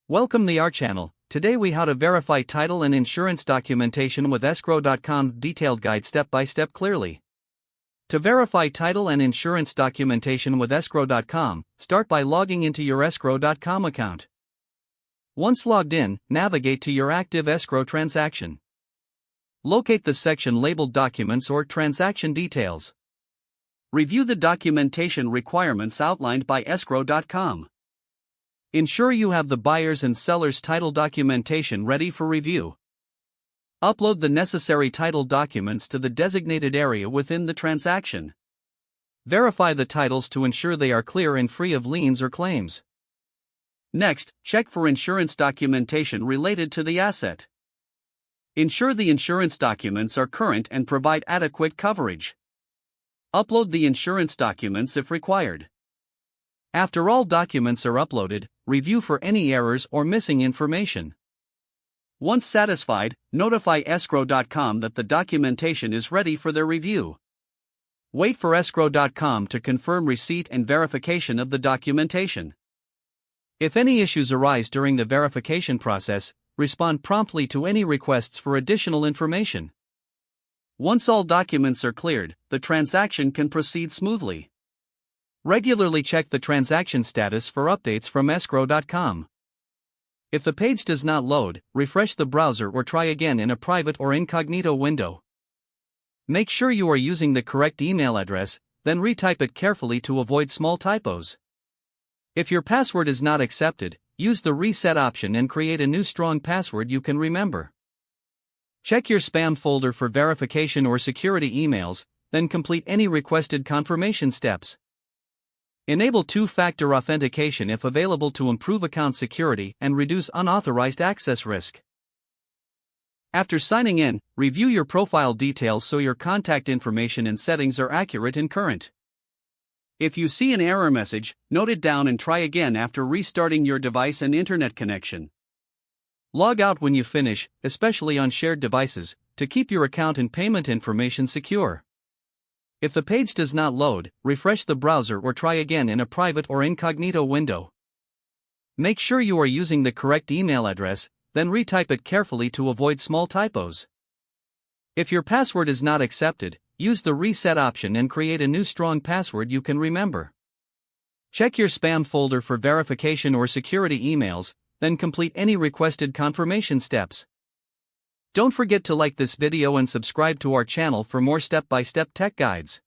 Welcome to our channel. Today we how to verify title and insurance documentation with escrow.com detailed guide step by step clearly. To verify title and insurance documentation with escrow.com, start by logging into your escrow.com account. Once logged in, navigate to your active escrow transaction. Locate the section labeled Documents or Transaction Details. Review the documentation requirements outlined by escrow.com. Ensure you have the buyer's and seller's title documentation ready for review. Upload the necessary title documents to the designated area within the transaction. Verify the titles to ensure they are clear and free of liens or claims. Next, check for insurance documentation related to the asset. Ensure the insurance documents are current and provide adequate coverage. Upload the insurance documents if required. After all documents are uploaded, review for any errors or missing information. Once satisfied, notify escrow.com that the documentation is ready for their review. Wait for escrow.com to confirm receipt and verification of the documentation. If any issues arise during the verification process, respond promptly to any requests for additional information. Once all documents are cleared, the transaction can proceed smoothly. Regularly check the transaction status for updates from escrow.com. If the page does not load, refresh the browser or try again in a private or incognito window. Make sure you are using the correct email address, then retype it carefully to avoid small typos. If your password is not accepted, use the reset option and create a new strong password you can remember. Check your spam folder for verification or security emails, then complete any requested confirmation steps. Enable two-factor authentication if available to improve account security and reduce unauthorized access risk. After signing in, review your profile details so your contact information and settings are accurate and current. If you see an error message, note it down and try again after restarting your device and internet connection. Log out when you finish, especially on shared devices, to keep your account and payment information secure. If the page does not load, refresh the browser or try again in a private or incognito window. Make sure you are using the correct email address, then retype it carefully to avoid small typos. If your password is not accepted, use the reset option and create a new strong password you can remember. Check your spam folder for verification or security emails, then complete any requested confirmation steps. Don't forget to like this video and subscribe to our channel for more step-by-step tech guides.